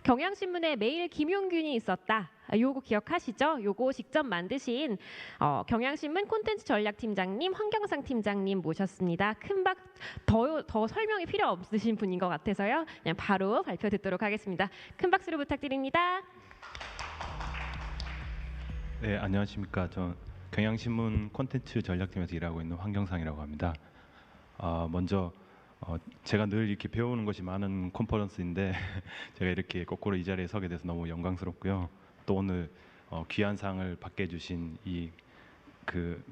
경향신문에 매일 김용균이 있었다. 요거 기억하시죠? 요거 직접 만드신 경향신문 콘텐츠 전략팀장님 황경상 팀장님 모셨습니다. 더 설명이 필요 없으신 분인 것 같아서요. 그냥 바로 발표 듣도록 하겠습니다. 큰 박수로 부탁드립니다. 네, 안녕하십니까. 저 경향신문 콘텐츠 전략팀에서 일하고 있는 황경상이라고 합니다. 먼저 제가 늘 이렇게 배우는 것이 많은 컨퍼런스인데 제가 이렇게 거꾸로 이 자리에 서게 돼서 너무 영광스럽고요. 또 오늘 귀한 상을 받게 해주신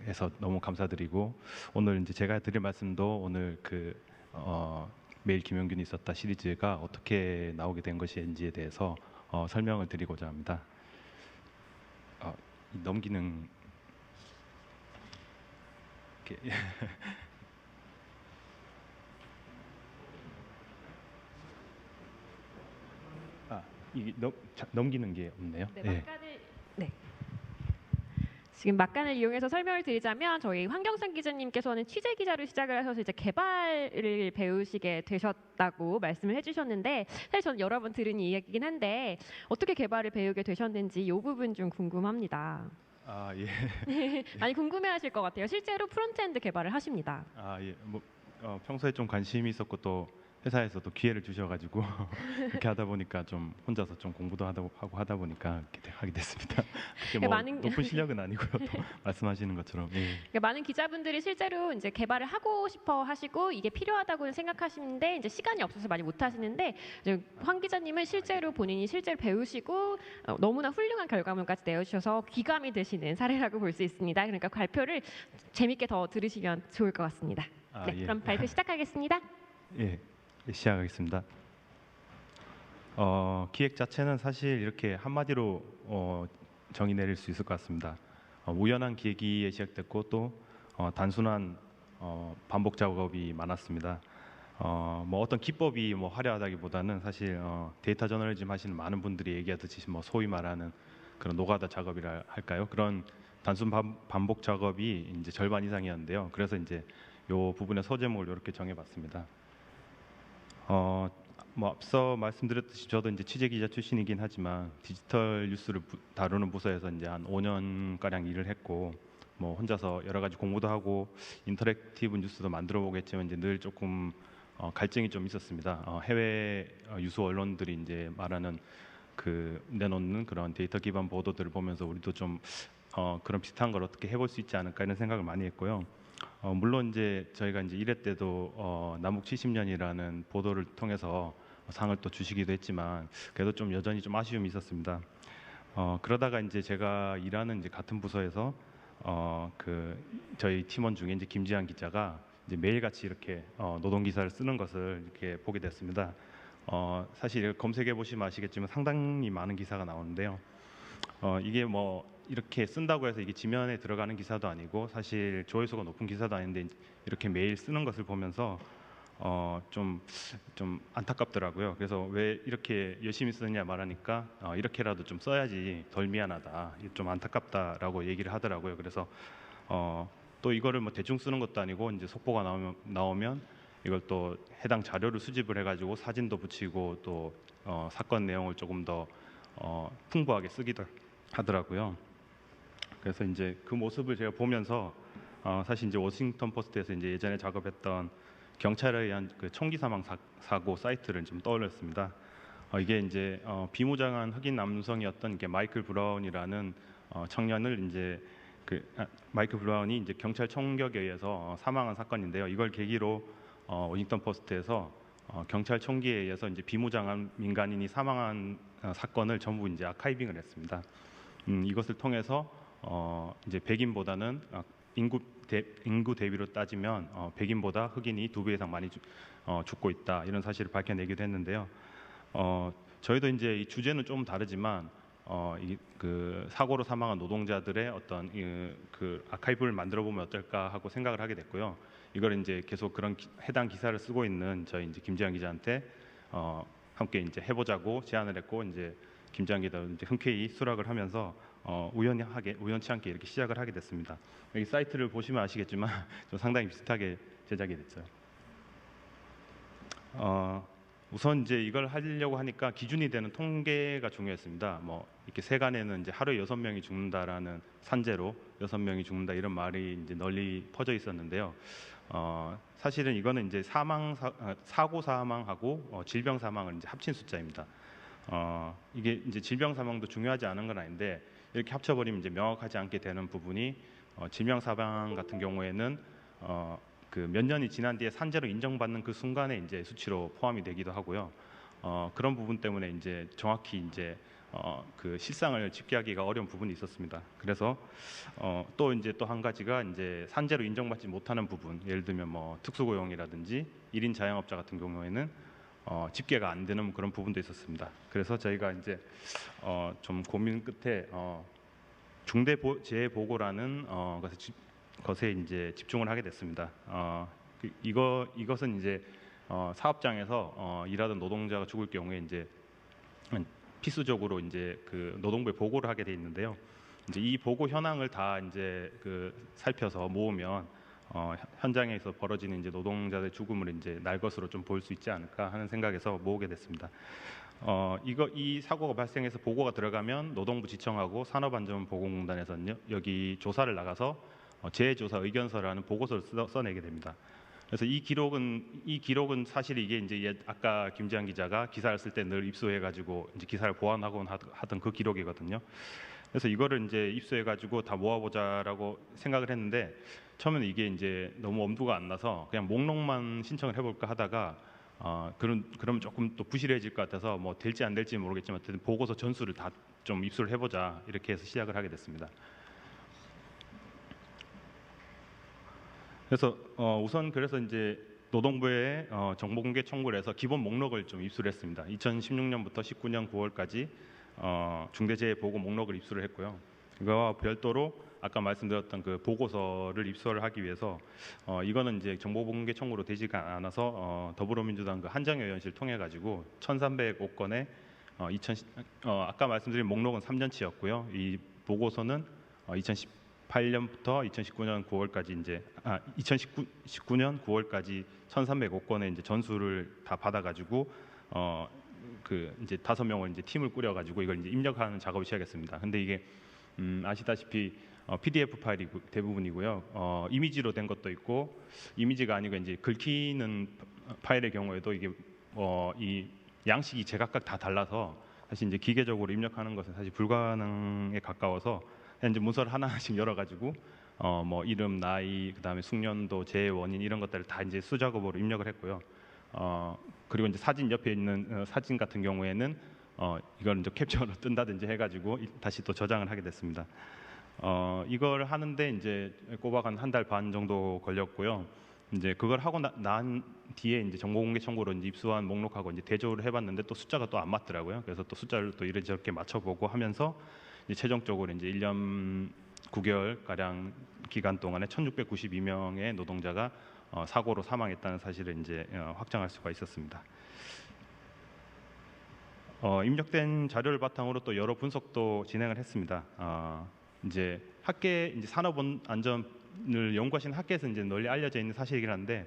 해서 너무 감사드리고, 오늘 이제 제가 드릴 말씀도 오늘 매일 김용균이 있었다 시리즈가 어떻게 나오게 된 것인지에 대해서 설명을 드리고자 합니다. 넘기는 이렇게 이게 넘기는 게 없네요. 네. 지금 막간을 이용해서 설명을 드리자면 저희 황경상 기자님께서는 취재 기자로 시작을 하셔서 이제 개발을 배우시게 되셨다고 말씀을 해주셨는데, 사실 저는 여러 번 들은 이야기긴 한데 어떻게 개발을 배우게 되셨는지 이 부분 좀 궁금합니다. 예. 많이 궁금해하실 것 같아요. 실제로 프론트엔드 개발을 하십니다. 예. 평소에 좀 관심이 있었고 또 회사에서도 기회를 주셔가지고 그렇게 하다 보니까 좀 혼자서 좀 공부도 하고 하다 보니까 이렇게 하게 됐습니다. 높은 실력은 아니고요. 또 말씀하시는 것처럼. 예. 그러니까 많은 기자분들이 실제로 이제 개발을 하고 싶어 하시고 이게 필요하다고 생각하시는데 이제 시간이 없어서 많이 못 하시는데, 황 기자님은 실제로 본인이 실제로 배우시고 너무나 훌륭한 결과물까지 내어주셔서 귀감이 되시는 사례라고 볼 수 있습니다. 그러니까 발표를 재밌게 더 들으시면 좋을 것 같습니다. 네, 예. 그럼 발표 시작하겠습니다. 예. 시작하겠습니다. 기획 자체는 사실 이렇게 한마디로 정의 내릴 수 있을 것 같습니다. 우연한 계기에 시작됐고 또 단순한 반복 작업이 많았습니다. 어떤 기법이 화려하다기보다는 사실 데이터 저널리즘 하시는 많은 분들이 얘기하듯이 소위 말하는 그런 노가다 작업이라 할까요? 그런 단순 반복 작업이 이제 절반 이상이었는데요. 그래서 이제 요 부분의 소제목을 이렇게 정해봤습니다. 앞서 말씀드렸듯이 저도 이제 취재 기자 출신이긴 하지만 디지털 뉴스를 다루는 부서에서 이제 한 5년 가량 일을 했고, 혼자서 여러 가지 공부도 하고 인터랙티브 뉴스도 만들어 보겠지만 이제 늘 조금 갈증이 좀 있었습니다. 해외 유수 언론들이 이제 말하는 내놓는 그런 데이터 기반 보도들을 보면서 우리도 좀 그런 비슷한 걸 어떻게 해볼 수 있지 않을까 이런 생각을 많이 했고요. 물론 이제 저희가 이제 1회 때도 남북 70년이라는 보도를 통해서 상을 또 주시기도 했지만 그래도 좀 여전히 좀 아쉬움이 있었습니다. 그러다가 이제 제가 일하는 이제 같은 부서에서 저희 팀원 중에 이제 김지한 기자가 이제 매일같이 이렇게 노동 기사를 쓰는 것을 이렇게 보게 됐습니다. 사실 검색해 보시면 아시겠지만 상당히 많은 기사가 나오는데요. 이게 이렇게 쓴다고 해서 이게 지면에 들어가는 기사도 아니고 사실 조회수가 높은 기사도 아닌데 이렇게 매일 쓰는 것을 보면서 좀 안타깝더라고요. 그래서 왜 이렇게 열심히 쓰느냐 말하니까 이렇게라도 좀 써야지 덜 미안하다, 좀 안타깝다라고 얘기를 하더라고요. 그래서 또 이거를 대충 쓰는 것도 아니고 이제 속보가 나오면 이걸 또 해당 자료를 수집을 해가지고 사진도 붙이고 또 사건 내용을 조금 더 풍부하게 쓰기도 하더라고요. 그래서 이제 그 모습을 제가 보면서 사실 이제 워싱턴 포스트에서 이제 예전에 작업했던 경찰에 의한 총기 사망 사고 사이트를 좀 떠올렸습니다. 이게 이제 비무장한 흑인 남성이었던 게 마이클 브라운이라는 청년을 이제 마이클 브라운이 이제 경찰 총격에 의해서 사망한 사건인데요. 이걸 계기로 워싱턴 포스트에서 경찰 총기에 의해서 이제 비무장한 민간인이 사망한 사건을 전부 이제 아카이빙을 했습니다. 이것을 통해서 이제 백인보다는 인구 대비로 따지면 백인보다 흑인이 2배 이상 많이 죽고 있다, 이런 사실을 밝혀내기도 했는데요. 저희도 이제 이 주제는 좀 다르지만 사고로 사망한 노동자들의 어떤 아카이브를 만들어 보면 어떨까 하고 생각을 하게 됐고요. 이걸 이제 계속 그런 해당 기사를 쓰고 있는 저희 이제 김지한 기자한테 함께 이제 해보자고 제안을 했고, 이제 김지한 기자 이제 흔쾌히 수락을 하면서 우연치 않게 이렇게 시작을 하게 됐습니다. 여기 사이트를 보시면 아시겠지만 좀 상당히 비슷하게 제작이 됐어요. 우선 이제 이걸 하려고 하니까 기준이 되는 통계가 중요했습니다. 뭐 이렇게 세간에는 이제 하루에 6명이 죽는다라는 산재로 6명이 죽는다 이런 말이 이제 널리 퍼져 있었는데요. 사실은 이거는 이제 사고 사망하고 질병 사망을 이제 합친 숫자입니다. 이게 이제 질병 사망도 중요하지 않은 건 아닌데 이렇게 합쳐버리면 이제 명확하지 않게 되는 부분이 질병 사망 같은 경우에는 그 몇 년이 지난 뒤에 산재로 인정받는 그 순간에 이제 수치로 포함이 되기도 하고요. 그런 부분 때문에 이제 정확히 이제 그 실상을 집계하기가 어려운 부분이 있었습니다. 그래서 또 이제 또 한 가지가 이제 산재로 인정받지 못하는 부분, 예를 들면 뭐 특수고용이라든지 1인 자영업자 같은 경우에는 집계가 안 되는 그런 부분도 있었습니다. 그래서 저희가 이제 좀 고민 끝에 중대재해보고라는 것에 이제 집중을 하게 됐습니다. 이것은 이제 사업장에서 일하던 노동자가 죽을 경우에 이제 필수적으로 이제 그 노동부에 보고를 하게 돼 있는데요. 이제 이 보고 현황을 다 이제 그 살펴서 모으면 현장에서 벌어지는 이제 노동자들의 죽음을 이제 날 것으로 좀 볼 수 있지 않을까 하는 생각에서 모으게 됐습니다. 이 사고가 발생해서 보고가 들어가면 노동부 지청하고 산업안전보건공단에서는요 여기 조사를 나가서 재해조사 의견서라는 보고서를 써내게 됩니다. 그래서 이 기록은 사실 이게 이제 아까 김지한 기자가 기사를 쓸 때 늘 입수해가지고 이제 기사를 보완하고 하던 그 기록이거든요. 그래서 이거를 이제 입수해가지고 다 모아보자라고 생각을 했는데 처음에는 이게 이제 너무 엄두가 안 나서 그냥 목록만 신청을 해볼까 하다가 그러면 조금 또 부실해질 것 같아서 뭐 될지 안 될지 모르겠지만 어쨌든 보고서 전수를 다 좀 입수를 해보자 이렇게 해서 시작을 하게 됐습니다. 그래서 우선 그래서 이제 노동부에 정보공개 청구를 해서 기본 목록을 좀 입수를 했습니다. 2016년부터 19년 9월까지 중대재해보고 목록을 입수를 했고요. 이거와 별도로 아까 말씀드렸던 그 보고서를 입수를 하기 위해서 이거는 이제 정보공개 청구로 되지가 않아서 더불어민주당 그 한정희 의원실 통해 가지고 1,305건에 아까 말씀드린 목록은 3년치였고요. 이 보고서는 2018년부터 2019년 9월까지 이제 2019년 9월까지 1,305건의 이제 전수를 다 받아가지고 그 이제 5명을 이제 팀을 꾸려가지고 이걸 이제 입력하는 작업을 시작했습니다. 근데 이게 아시다시피 PDF 파일이 대부분이고요. 이미지로 된 것도 있고 이미지가 아니고 이제 긁히는 파일의 경우에도 이게 이 양식이 제각각 다 달라서 사실 이제 기계적으로 입력하는 것은 사실 불가능에 가까워서 이제 문서를 하나씩 열어가지고 뭐 이름, 나이, 그다음에 숙련도, 재해 원인 이런 것들을 다 이제 수작업으로 입력을 했고요. 그리고 이제 사진 옆에 있는 사진 같은 경우에는 이걸 이제 캡처로 뜬다든지 해가지고 다시 또 저장을 하게 됐습니다. 이걸 하는데 이제 꼬박 한 달 반 정도 걸렸고요. 이제 그걸 하고 난 뒤에 이제 정보공개 청구로 이제 입수한 목록하고 이제 대조를 해봤는데 또 숫자가 또 안 맞더라고요. 그래서 또 숫자를 또 이렇게 맞춰보고 하면서 이제 최종적으로 이제 1년 9개월 가량 기간 동안에 1,692명의 노동자가 사고로 사망했다는 사실을 이제 확정할 수가 있었습니다. 입력된 자료를 바탕으로 또 여러 분석도 진행을 했습니다. 이제 산업안전을 연구하시는 학계에서 이제 널리 알려져 있는 사실이긴 한데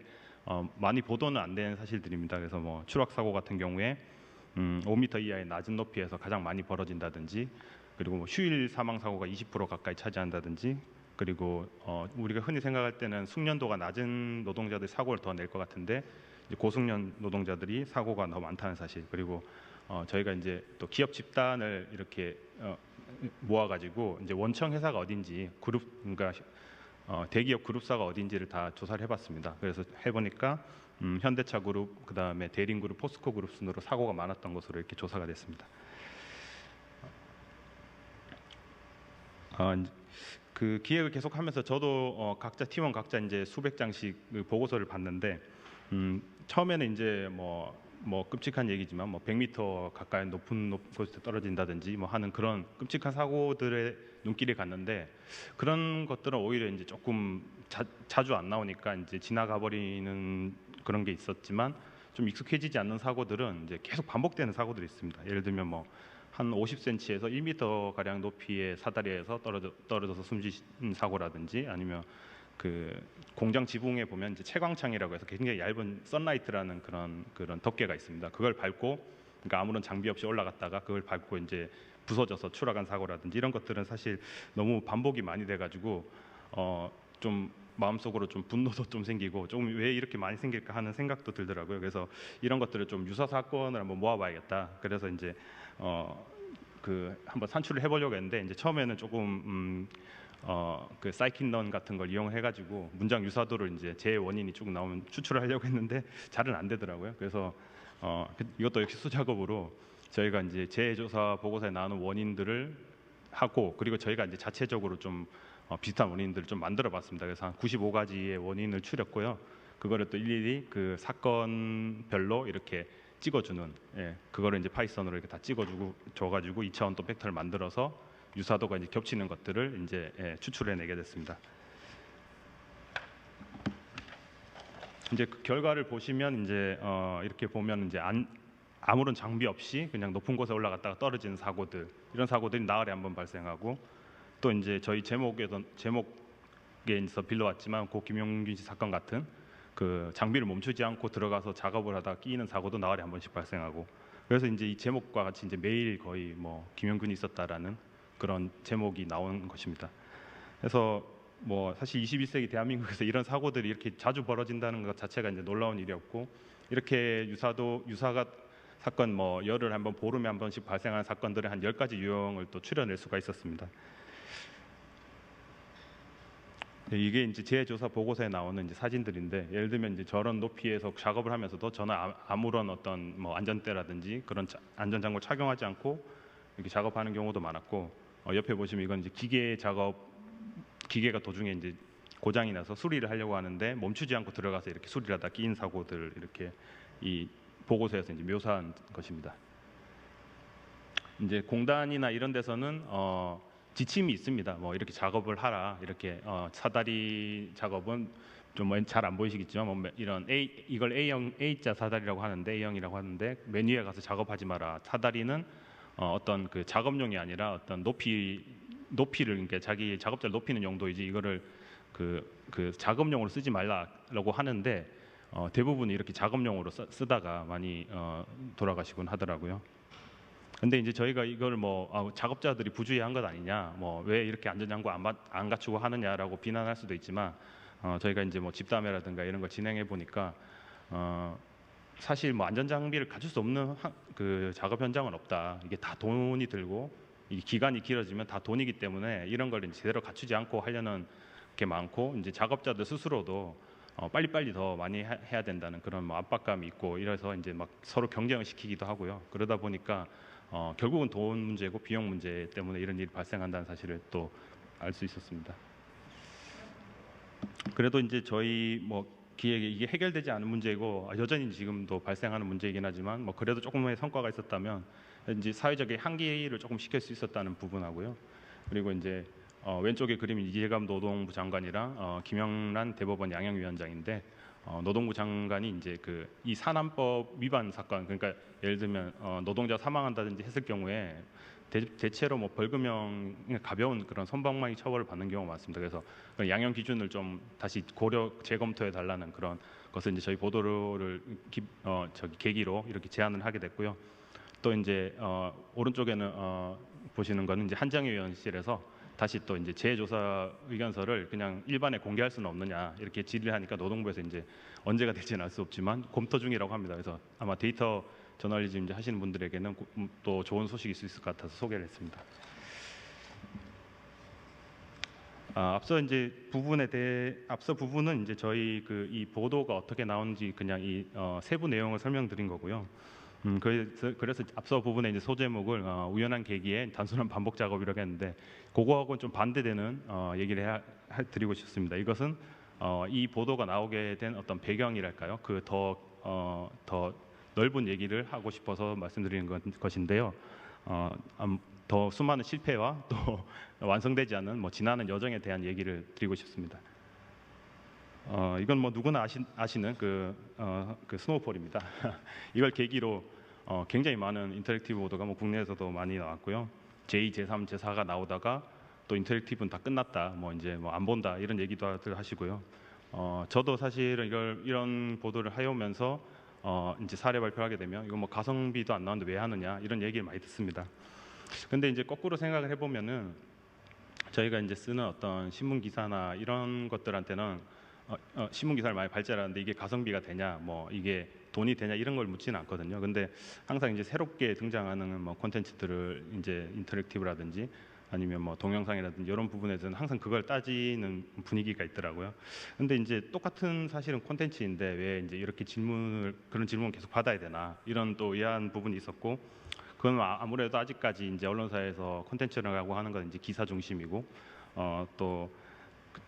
많이 보도는 안 되는 사실들입니다. 그래서 뭐 추락 사고 같은 경우에 5m 이하의 낮은 높이에서 가장 많이 벌어진다든지, 그리고 뭐 휴일 사망 사고가 20% 가까이 차지한다든지, 그리고 우리가 흔히 생각할 때는 숙련도가 낮은 노동자들이 사고를 더 낼 것 같은데 이제 고숙련 노동자들이 사고가 더 많다는 사실, 그리고 저희가 이제 또 기업 집단을 이렇게 모아가지고 이제 원청 회사가 어딘지 그러니까 대기업 그룹사가 어딘지를 다 조사를 해봤습니다. 그래서 해보니까 현대차 그룹, 그 다음에 대림 그룹, 포스코 그룹 순으로 사고가 많았던 것으로 이렇게 조사가 됐습니다. 그 기획을 계속하면서 저도 각자 팀원 각자 이제 수백 장씩 그 보고서를 봤는데 처음에는 이제 뭐 끔찍한 얘기지만 뭐 100m 가까이 높은 곳에 떨어진다든지 뭐 하는 그런 끔찍한 사고들의 눈길이 갔는데 그런 것들은 오히려 이제 조금 자주 안 나오니까 이제 지나가 버리는 그런 게 있었지만 좀 익숙해지지 않는 사고들은 이제 계속 반복되는 사고들이 있습니다. 예를 들면 뭐 한 50cm에서 1m 가량 높이의 사다리에서 떨어져서 숨진 사고라든지, 아니면 그 공장 지붕에 보면 이제 채광창이라고 해서 굉장히 얇은 선라이트라는 그런 덮개가 있습니다. 그걸 밟고, 그러니까 아무런 장비 없이 올라갔다가 그걸 밟고 이제 부서져서 추락한 사고라든지 이런 것들은 사실 너무 반복이 많이 돼가지고 좀 마음속으로 좀 분노도 좀 생기고 조금 왜 이렇게 많이 생길까 하는 생각도 들더라고요. 그래서 이런 것들을 좀 유사 사건을 한번 모아봐야겠다. 그래서 이제 그 한번 산출을 해보려고 했는데 이제 처음에는 조금 그 사이킨런 같은 걸 이용해가지고 문장 유사도를 이제 재 원인이 쭉 나오면 추출을 하려고 했는데 잘은 안 되더라고요. 그래서 이것도 역시 수작업으로 저희가 이제 재조사 보고서에 나오는 원인들을 하고, 그리고 저희가 이제 자체적으로 좀 비슷한 원인들을 좀 만들어봤습니다. 그래서 한 95가지의 원인을 추렸고요. 그거를 또 일일이 그 사건별로 이렇게 찍어주는, 그거를 이제 파이썬으로 이렇게 다 찍어주고 줘가지고 2차원 또 벡터를 만들어서 유사도가 이제 겹치는 것들을 이제 추출해내게 됐습니다. 이제 그 결과를 보시면 이제 이렇게 보면 이제 아무런 장비 없이 그냥 높은 곳에 올라갔다가 떨어지는 사고들, 이런 사고들이 나흘에 한 번 발생하고, 또 이제 저희 제목에서 빌려왔지만 고 김용균 씨 사건 같은 그 장비를 멈추지 않고 들어가서 작업을 하다 끼이는 사고도 나흘에 한 번씩 발생하고, 그래서 이제 이 제목과 같이 이제 매일 거의 뭐 김용균이 있었다라는 그런 제목이 나오는 것입니다. 그래서 뭐 사실 21세기 대한민국에서 이런 사고들이 이렇게 자주 벌어진다는 것 자체가 이제 놀라운 일이었고, 이렇게 유사가 사건 뭐 열흘 한 번, 보름에 한 번씩 발생하는 사건들의 한 10가지 유형을 또 추려낼 수가 있었습니다. 이게 이제 재조사 보고서에 나오는 이제 사진들인데, 예를 들면 이제 저런 높이에서 작업을 하면서도 저는 아무런 어떤 뭐 안전대라든지 그런 안전장구를 착용하지 않고 이렇게 작업하는 경우도 많았고, 옆에 보시면 이건 이제 기계가 도중에 이제 고장이 나서 수리를 하려고 하는데 멈추지 않고 들어가서 이렇게 수리를 하다 끼인 사고들, 이렇게 이 보고서에서 이제 묘사한 것입니다. 이제 공단이나 이런 데서는 지침이 있습니다. 뭐 이렇게 작업을 하라, 이렇게 사다리 작업은 좀 잘 안 보이시겠지만 뭐 이런 이걸 A자 사다리라고 하는데, A형이라고 하는데, 맨 위에 가서 작업하지 마라. 사다리는 어떤 그 작업용이 아니라 어떤 높이를, 그러니까 자기 작업자를 높이는 용도이지 이거를 그 작업용으로 쓰지 말라고 하는데, 대부분 이렇게 작업용으로 쓰다가 많이 돌아가시곤 하더라고요. 근데 이제 저희가 이걸 뭐 작업자들이 부주의한 것 아니냐, 뭐 왜 이렇게 안전장구 안 갖추고 하느냐라고 비난할 수도 있지만, 저희가 이제 뭐 집담회라든가 이런 걸 진행해 보니까 사실 뭐 안전장비를 갖출 수 없는 그 작업 현장은 없다. 이게 다 돈이 들고 이 기간이 길어지면 다 돈이기 때문에 이런 걸 이제 제대로 갖추지 않고 하려는 게 많고, 이제 작업자들 스스로도 빨리빨리 더 많이 해야 된다는 그런 뭐 압박감이 있고, 이래서 이제 막 서로 경쟁을 시키기도 하고요. 그러다 보니까 결국은 돈 문제고 비용 문제 때문에 이런 일이 발생한다는 사실을 또 알 수 있었습니다. 그래도 이제 저희 뭐 기획에 이게 해결되지 않은 문제이고 여전히 지금도 발생하는 문제이긴 하지만, 뭐 그래도 조금의 성과가 있었다면 이제 사회적인 한계를 조금 시킬 수 있었다는 부분하고요. 그리고 이제 왼쪽에 그림이 이재감 노동부 장관이랑 김영란 대법원 양형위원장인데, 노동부 장관이 이제 이 산안법 위반 사건, 그러니까 예를 들면 노동자 사망한다든지 했을 경우에 대체로 뭐 벌금형, 가벼운 그런 손방망이 처벌을 받는 경우가 많습니다. 그래서 양형 기준을 좀 다시 재검토해 달라는 그런 것을 이제 저희 보도를 계기로 이렇게 제안을 하게 됐고요. 또 이제 오른쪽에는 보시는 거는 이제 한정희 의원실에서 다시 또 이제 재조사 의견서를 그냥 일반에 공개할 수는 없느냐 이렇게 질의를 하니까, 노동부에서 이제 언제가 될지는 알 수 없지만 검토 중이라고 합니다. 그래서 아마 데이터 저널리즘 이제 하시는 분들에게는 또 좋은 소식이 있을 것 같아서 소개를 했습니다. 앞서 이제 앞서 부분은 이제 저희 이 보도가 어떻게 나오는지 그냥 이 세부 내용을 설명드린 거고요. 그래서 앞서 부분에 이제 소제목을 우연한 계기에 단순한 반복 작업이라고 했는데, 그거하고는 좀 반대되는 얘기를 드리고 싶습니다. 이것은 이 보도가 나오게 된 어떤 배경이랄까요? 더 넓은 얘기를 하고 싶어서 말씀드리는 것인데요. 더 수많은 실패와 또 완성되지 않은 뭐 지나는 여정에 대한 얘기를 드리고 싶습니다. 이건 뭐 누구나 아시는 그 스노우폴입니다. 이걸 계기로 굉장히 많은 인터랙티브 보도가 뭐 국내에서도 많이 나왔고요. 제2, 제3, 제4가 나오다가 또 인터랙티브는 다 끝났다, 뭐 이제 뭐 안 본다 이런 얘기도 하시고요. 저도 사실은 이런 보도를 해오면서 이제 사례 발표하게 되면 이거 뭐 가성비도 안 나오는데 왜 하느냐 이런 얘기를 많이 듣습니다. 근데 이제 거꾸로 생각을 해보면은 저희가 이제 쓰는 어떤 신문 기사나 이런 것들한테는 신문 기사를 많이 발제하는데 이게 가성비가 되냐, 뭐 이게 돈이 되냐 이런 걸 묻지는 않거든요. 근데 항상 이제 새롭게 등장하는 뭐 콘텐츠들을 이제 인터랙티브라든지 아니면 뭐 동영상이라든지 이런 부분에서는 항상 그걸 따지는 분위기가 있더라고요. 근데 이제 똑같은 사실은 콘텐츠인데 왜 이제 이렇게 그런 질문을 계속 받아야 되나 이런 또 의아한 부분이 있었고, 그건 아무래도 아직까지 이제 언론사에서 콘텐츠라고 하는 건 이제 기사 중심이고 또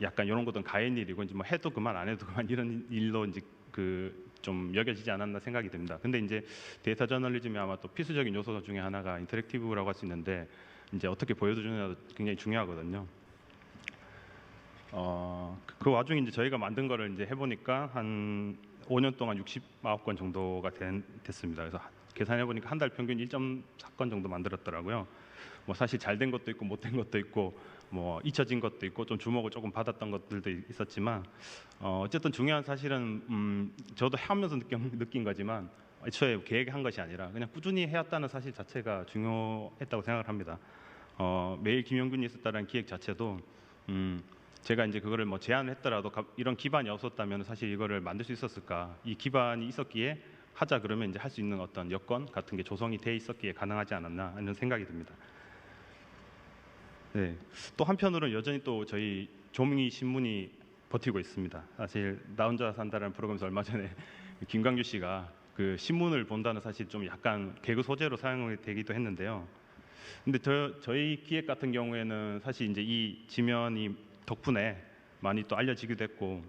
약간 이런 것들은 가인 일이고 이제 뭐 해도 그만 안 해도 그만 이런 일로 이제 그 좀 여겨지지 않았나 생각이 듭니다. 근데 이제 데이터 저널리즘이 아마 또 필수적인 요소 중에 하나가 인터랙티브라고 할 수 있는데 이제 어떻게 보여주느냐도 굉장히 중요하거든요. 그 와중에 이제 저희가 만든 거를 이제 해보니까 한 5년 동안 69건 정도가 됐습니다. 그래서 계산해 보니까 한 달 평균 1.4건 정도 만들었더라고요. 뭐 사실 잘 된 것도 있고 못 된 것도 있고 뭐 잊혀진 것도 있고 좀 주목을 조금 받았던 것들도 있었지만 어쨌든 중요한 사실은 저도 하면서 느낀 거지만 애초에 계획한 것이 아니라 그냥 꾸준히 해왔다는 사실 자체가 중요했다고 생각을 합니다. 매일 김영균이 있었다는 기획 자체도 제가 이제 그거를 뭐 제안을 했더라도 이런 기반이 없었다면 사실 이거를 만들 수 있었을까? 이 기반이 있었기에 하자 그러면 이제 할 수 있는 어떤 여건 같은 게 조성이 돼 있었기에 가능하지 않았나 하는 생각이 듭니다. 네. 또 한편으로는 여전히 또 저희 조민희 신문이 버티고 있습니다. 사실 나 혼자 산다라는 프로그램에서 얼마 전에 김광규 씨가 그 신문을 본다는 사실 좀 약간 개그 소재로 사용이 되기도 했는데요. 근데 저희 기획 같은 경우에는 사실 이제 이 지면이 덕분에 많이 또 알려지기도 했고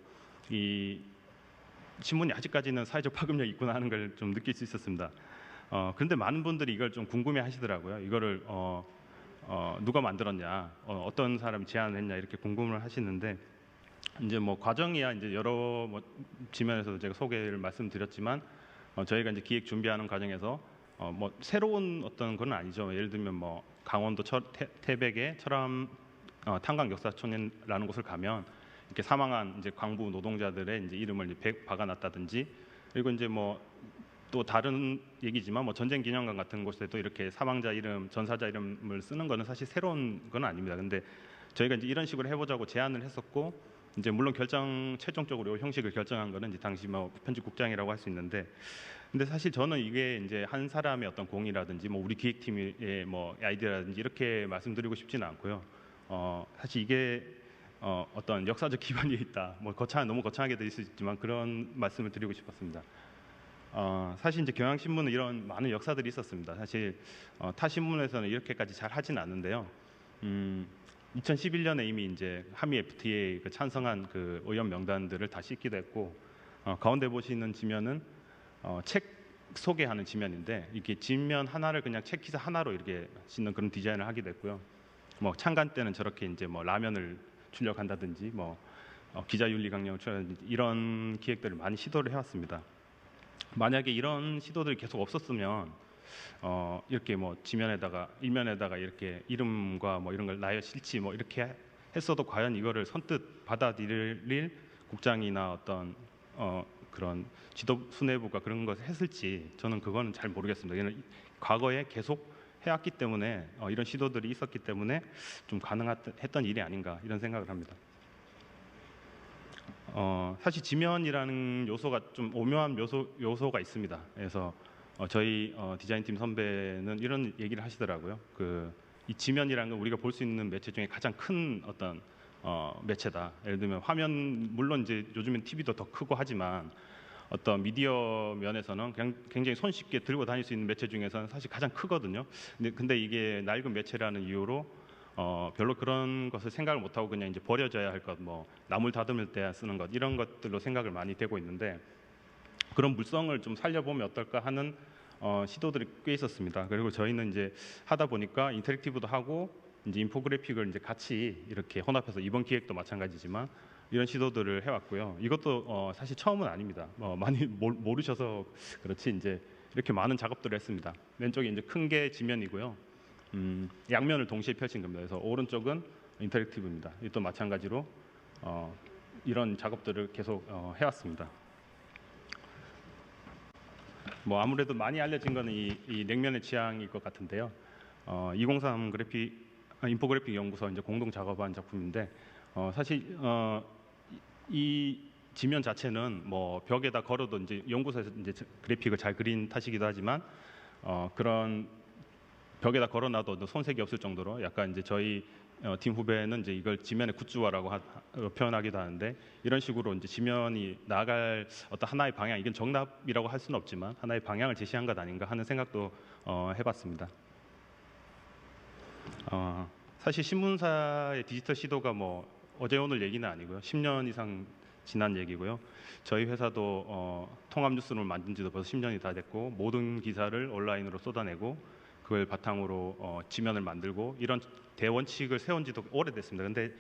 이 신문이 아직까지는 사회적 파급력이 있구나 하는 걸 좀 느낄 수 있었습니다. 그런데 많은 분들이 이걸 좀 궁금해하시더라고요. 이거를 누가 만들었냐, 어떤 사람이 제안을 했냐 이렇게 궁금을 하시는데 이제 뭐 과정이야 이제 여러 뭐 지면에서 제가 소개를 말씀드렸지만 저희가 이제 기획 준비하는 과정에서 뭐 새로운 어떤 건 아니죠. 예를 들면 뭐 강원도 태백의 철암 탄광 역사촌이라는 곳을 가면 이렇게 사망한 이제 광부 노동자들의 이제 이름을 이제 박아놨다든지, 그리고 이제 뭐 또 다른 얘기지만 뭐 전쟁 기념관 같은 곳에도 이렇게 사망자 이름, 전사자 이름을 쓰는 거는 사실 새로운 건 아닙니다. 근데 저희가 이제 이런 식으로 해보자고 제안을 했었고 이제 물론 최종적으로 이 형식을 결정한 거는 이제 당시 뭐 편집국장이라고 할 수 있는데, 근데 사실 저는 이게 이제 한 사람의 어떤 공이라든지 뭐 우리 기획팀의 뭐 아이디어라든지 이렇게 말씀드리고 싶지는 않고요. 사실 이게 어떤 역사적 기반이 있다. 뭐 너무 거창하게 될 수 있지만 그런 말씀을 드리고 싶었습니다. 사실 이제 경향신문은 이런 많은 역사들이 있었습니다. 사실 타 신문에서는 이렇게까지 잘 하진 않는데요. 2011년에 이미 이제 한미 FTA 그 찬성한 그 의원 명단들을 다 씻기도 했고, 가운데 보시는 지면은 책 소개하는 지면인데 이게 지면 하나를 그냥 책 기사 하나로 이렇게 싣는 그런 디자인을 하기도 했고요. 뭐 창간 때는 저렇게 이제 뭐 라면을 출력한다든지 뭐 기자윤리 강령을 출력한다든지 이런 기획들을 많이 시도를 해왔습니다. 만약에 이런 시도들이 계속 없었으면 이렇게 뭐 지면에다가 일면에다가 이렇게 이름과 뭐 이런 걸 나열 실치 뭐 이렇게 했어도 과연 이거를 선뜻 받아들일 국장이나 어떤 그런 지도 수뇌부가 그런 것을 했을지 저는 그거는 잘 모르겠습니다. 이는 과거에 계속 해왔기 때문에 이런 시도들이 있었기 때문에 좀 가능했던 일이 아닌가 이런 생각을 합니다. 사실 지면이라는 요소가 좀 오묘한 요소가 있습니다. 그래서 저희 디자인팀 선배는 이런 얘기를 하시더라고요. 이 지면이라는 건 우리가 볼 수 있는 매체 중에 가장 큰 어떤 매체다. 예를 들면 화면 물론 이제 요즘엔 TV도 더 크고 하지만 어떤 미디어 면에서는 그냥 굉장히 손쉽게 들고 다닐 수 있는 매체 중에서는 사실 가장 크거든요. 근데 이게 낡은 매체라는 이유로 별로 그런 것을 생각을 못하고 그냥 이제 버려져야 할 것, 뭐 나물 다듬을 때 쓰는 것 이런 것들로 생각을 많이 되고 있는데, 그런 물성을 좀 살려보면 어떨까 하는 시도들이 꽤 있었습니다. 그리고 저희는 이제 하다 보니까 인터랙티브도 하고 이제 인포그래픽을 이제 같이 이렇게 혼합해서 이번 기획도 마찬가지지만 이런 시도들을 해왔고요. 이것도 사실 처음은 아닙니다. 많이 모르셔서 그렇지 이제 이렇게 많은 작업들을 했습니다. 왼쪽에 이제 큰 게 지면이고요. 양면을 동시에 펼친 겁니다. 그래서 오른쪽은 인터랙티브입니다. 또 마찬가지로 이런 작업들을 계속 해왔습니다. 뭐 아무래도 많이 알려진 거는 이 냉면의 취향일 것 같은데요. 203 인포그래픽 연구소 이제 공동 작업한 작품인데 사실 이 지면 자체는 뭐 벽에다 걸어도 이제 연구소에서 이제 그래픽을 잘 그린 탓이기도 하지만 그런 벽에다 걸어놔도 손색이 없을 정도로 약간 이제 저희 팀 후배는 이제 이걸 지면의 굿즈화라고 표현하기도 하는데 이런 식으로 이제 지면이 나아갈 어떤 하나의 방향, 이건 정답이라고 할 수는 없지만 하나의 방향을 제시한 것 아닌가 하는 생각도 해봤습니다. 사실 신문사의 디지털 시도가 뭐 어제 오늘 얘기는 아니고요. 10년 이상 지난 얘기고요. 저희 회사도 통합 뉴스룸을 만든 지도 벌써 10년이 다 됐고 모든 기사를 온라인으로 쏟아내고 그걸 바탕으로 지면을 만들고 이런 대원칙을 세운 지도 오래됐습니다. 근데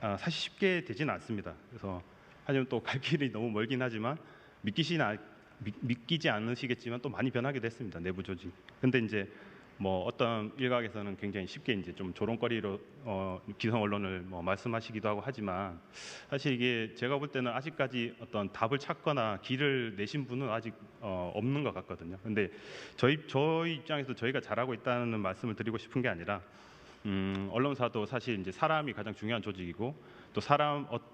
사실 쉽게 되지는 않습니다. 그래서 하지만 또 갈 길이 너무 멀긴 하지만 믿기지 않으시겠지만 또 많이 변하게 됐습니다. 내부 조직. 근데 이제 뭐 어떤 일각에서는 굉장히 쉽게 이제 좀 조롱거리로 기성 언론을 뭐 말씀하시기도 하고 하지만 사실 이게 제가 볼 때는 아직까지 어떤 답을 찾거나 길을 내신 분은 아직 없는 것 같거든요. 근데 저희 입장에서 저희가 잘하고 있다는 말씀을 드리고 싶은 게 아니라 언론사도 사실 이제 사람이 가장 중요한 조직이고 또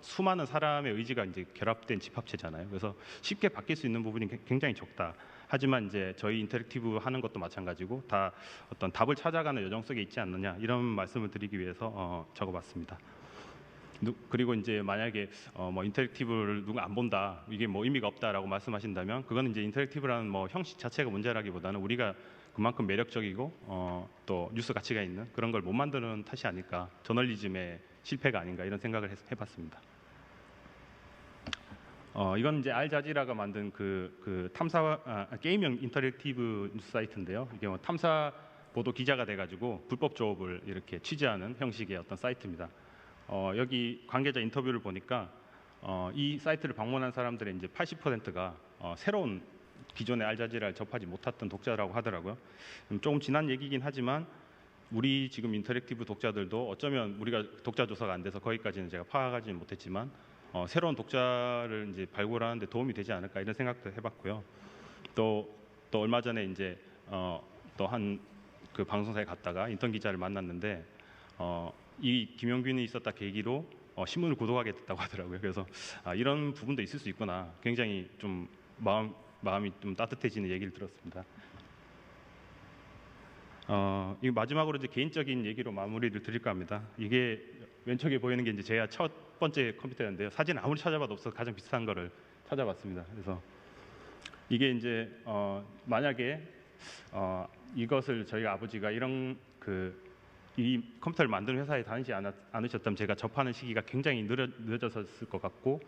수많은 사람의 의지가 이제 결합된 집합체잖아요. 그래서 쉽게 바뀔 수 있는 부분이 굉장히 적다. 하지만 이제 저희 인터랙티브 하는 것도 마찬가지고 다 어떤 답을 찾아가는 여정 속에 있지 않느냐 이런 말씀을 드리기 위해서 적어봤습니다. 그리고 이제 만약에 뭐 인터랙티브를 누가 안 본다 이게 뭐 의미가 없다라고 말씀하신다면 그건 이제 인터랙티브라는 뭐 형식 자체가 문제라기보다는 우리가 그만큼 매력적이고 또 뉴스 가치가 있는 그런 걸 못 만드는 탓이 아닐까, 저널리즘의 실패가 아닌가 이런 생각을 해봤습니다. 이건 이제 알자지라가 만든 그 게임형 인터랙티브 뉴스 사이트인데요. 이게 뭐 탐사 보도 기자가 돼가지고 불법 조업을 이렇게 취재하는 형식의 어떤 사이트입니다. 여기 관계자 인터뷰를 보니까 이 사이트를 방문한 사람들의 이제 80%가 새로운 기존의 알자지라를 접하지 못했던 독자라고 하더라고요. 조금 지난 얘기긴 하지만 우리 지금 인터랙티브 독자들도 어쩌면 우리가 독자 조사가 안 돼서 거기까지는 제가 파악하지는 못했지만 새로운 독자를 이제 발굴하는데 도움이 되지 않을까 이런 생각도 해봤고요. 또 얼마 전에 이제 또 한 그 방송사에 갔다가 인턴 기자를 만났는데 이 김용균이 있었다 계기로 신문을 구독하게 됐다고 하더라고요. 그래서 이런 부분도 있을 수 있구나. 굉장히 좀 마음이 좀 따뜻해지는 얘기를 들었습니다. 이 마지막으로 이제 개인적인 얘기로 마무리를 드릴까 합니다. 이게 왼쪽에 보이는 게 이제 제가 첫 번째 컴퓨터였는데요. 사진 아무리 찾아봐도 없어서 가장 비슷한 거를 찾아봤습니다. 그래서 이게 이제 만약에 이것을 저희 아버지가 이 컴퓨터를 만드는 회사에 다니지 않으셨다면 제가 접하는 시기가 굉장히 늦어졌을 것 같고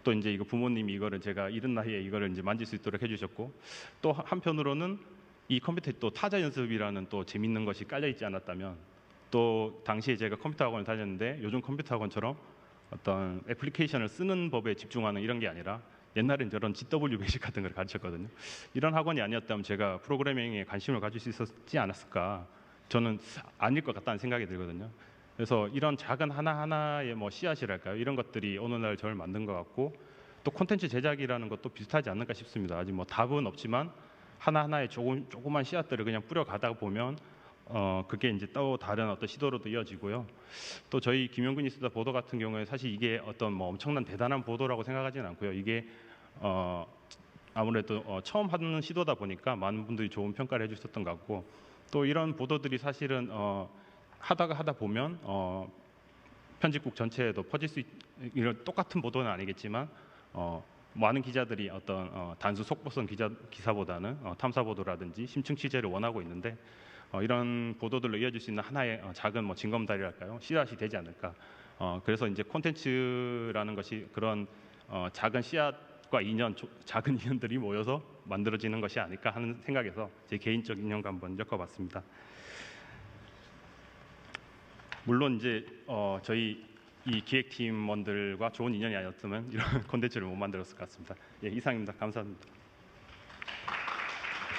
또 이제 이거 부모님이 이거를 제가 이른 나이에 이거를 이제 만질 수 있도록 해주셨고 또 한편으로는 이 컴퓨터에 또 타자 연습이라는 또 재밌는 것이 깔려 있지 않았다면 또 당시에 제가 컴퓨터 학원을 다녔는데 요즘 컴퓨터 학원처럼 어떤 애플리케이션을 쓰는 법에 집중하는 이런 게 아니라 옛날엔 저런 GW 베이직 같은 걸 가르쳤거든요. 이런 학원이 아니었다면 제가 프로그래밍에 관심을 가질 수 있었지 않았을까? 저는 아닐 것 같다는 생각이 들거든요. 그래서 이런 작은 하나하나의 뭐 씨앗이랄까요? 이런 것들이 어느 날 저를 만든 것 같고 또 콘텐츠 제작이라는 것도 비슷하지 않을까 싶습니다. 아직 뭐 답은 없지만 하나하나의 조그만 씨앗들을 그냥 뿌려가다 보면 그게 이제 또 다른 어떤 시도로도 이어지고요. 또 저희 김용균 뉴스다 보도 같은 경우에 사실 이게 어떤 뭐 엄청난 대단한 보도라고 생각하지는 않고요. 이게 아무래도 처음 하는 시도다 보니까 많은 분들이 좋은 평가를 해주셨던 것 같고 또 이런 보도들이 사실은 하다 보면 편집국 전체에도 퍼질 수 이런 똑같은 보도는 아니겠지만 많은 기자들이 어떤 단순 속보성 기사보다는 탐사 보도라든지 심층 취재를 원하고 있는데 이런 보도들로 이어질 수 있는 하나의 작은 뭐 징검다리랄까요? 씨앗이 되지 않을까. 그래서 이제 콘텐츠라는 것이 그런 작은 씨앗과 작은 인연들이 모여서 만들어지는 것이 아닐까 하는 생각에서 제 개인적 인연과 한번 엮어봤습니다. 물론 이제 저희 이 기획팀원들과 좋은 인연이 아니었으면 이런 콘텐츠를 못 만들었을 것 같습니다. 예, 이상입니다. 감사합니다.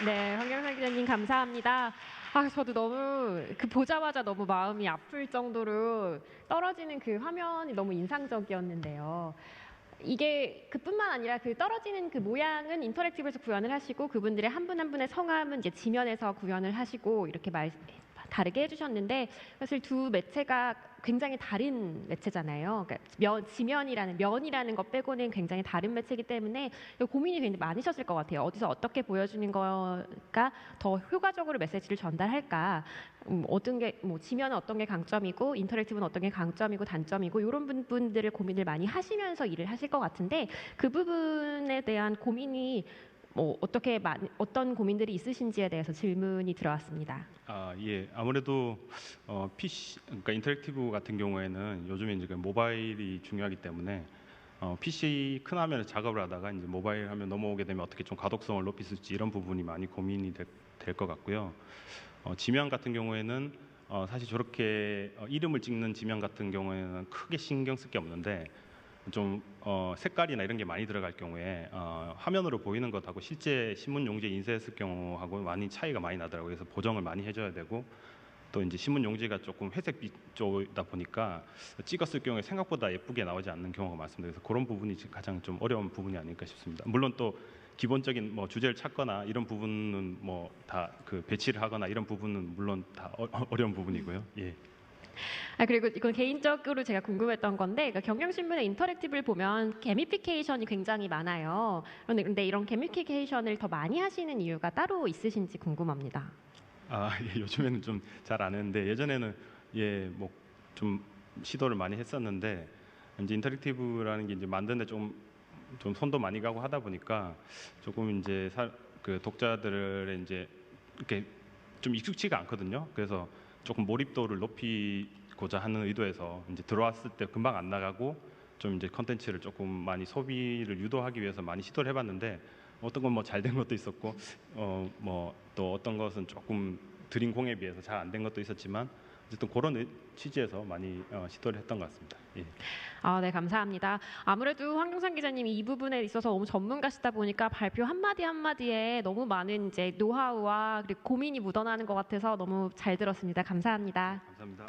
네, 황경상 기자님 감사합니다. 아, 저도 너무 그 보자마자 너무 마음이 아플 정도로 떨어지는 그 화면이 너무 인상적이었는데요. 이게 그뿐만 아니라 그 떨어지는 그 모양은 인터랙티브에서 구현을 하시고 그분들의 한 분 한 분의 성함은 이제 지면에서 구현을 하시고 이렇게 다르게 해주셨는데 사실 두 매체가 굉장히 다른 매체잖아요. 그러니까 지면이라는 면이라는 것 빼고는 굉장히 다른 매체이기 때문에 고민이 굉장히 많으셨을 것 같아요. 어디서 어떻게 보여주는 거가 더 효과적으로 메시지를 전달할까? 어떤 게 뭐 지면은 어떤 게 강점이고 인터랙티브는 어떤 게 강점이고 단점이고 이런 부분들을 고민을 많이 하시면서 일을 하실 것 같은데 그 부분에 대한 고민이 뭐 어떤 고민들이 있으신지에 대해서 질문이 들어왔습니다. 아, 예. 아무래도 PC, 그러니까 인터랙티브 같은 경우에는 요즘에 이제 그 모바일이 중요하기 때문에 PC 큰 화면에 작업을 하다가 이제 모바일 화면 넘어오게 되면 어떻게 좀 가독성을 높일 수 있을지 이런 부분이 많이 고민이 될 것 같고요. 지면 같은 경우에는 사실 저렇게 이름을 찍는 지면 같은 경우에는 크게 신경 쓸 게 없는데 좀 색깔이나 이런 게 많이 들어갈 경우에 화면으로 보이는 것하고 실제 신문 용지에 인쇄했을 경우하고 많이 차이가 많이 나더라고요. 그래서 보정을 많이 해줘야 되고 또 이제 신문 용지가 조금 회색빛 쪽이다 보니까 찍었을 경우에 생각보다 예쁘게 나오지 않는 경우가 많습니다. 그래서 그런 부분이 가장 좀 어려운 부분이 아닐까 싶습니다. 물론 또 기본적인 뭐 주제를 찾거나 이런 부분은 뭐 다 그 배치를 하거나 이런 부분은 물론 다 어려운 부분이고요. 예. 아, 그리고 이건 개인적으로 제가 궁금했던 건데 그러니까 경향신문의 인터랙티브를 보면 게미피케이션이 굉장히 많아요. 근데 이런 게미피케이션을 더 많이 하시는 이유가 따로 있으신지 궁금합니다. 아, 예, 요즘에는 좀 잘 안 했는데 예전에는 예, 뭐 좀 시도를 많이 했었는데 이제 인터랙티브라는 게 이제 만드는데 좀 손도 많이 가고 하다 보니까 조금 이제 그 독자들의 이제 이렇게 좀 익숙치가 않거든요. 그래서 조금 몰입도를 높이고자 하는 의도에서 이제 들어왔을 때 금방 안 나가고 좀 이제 컨텐츠를 조금 많이 소비를 유도하기 위해서 많이 시도를 해봤는데 어떤 건 뭐 잘 된 것도 있었고 뭐 또 어떤 것은 조금 들인 공에 비해서 잘 안 된 것도 있었지만 어쨌든 그런 취지에서 많이 시도를 했던 것 같습니다. 예. 아, 네, 감사합니다. 아무래도 황경산 기자님이 이 부분에 있어서 너무 전문가시다 보니까 발표 한마디 한마디에 너무 많은 이제 노하우와 그리고 고민이 묻어나는 것 같아서 너무 잘 들었습니다. 감사합니다. 감사합니다.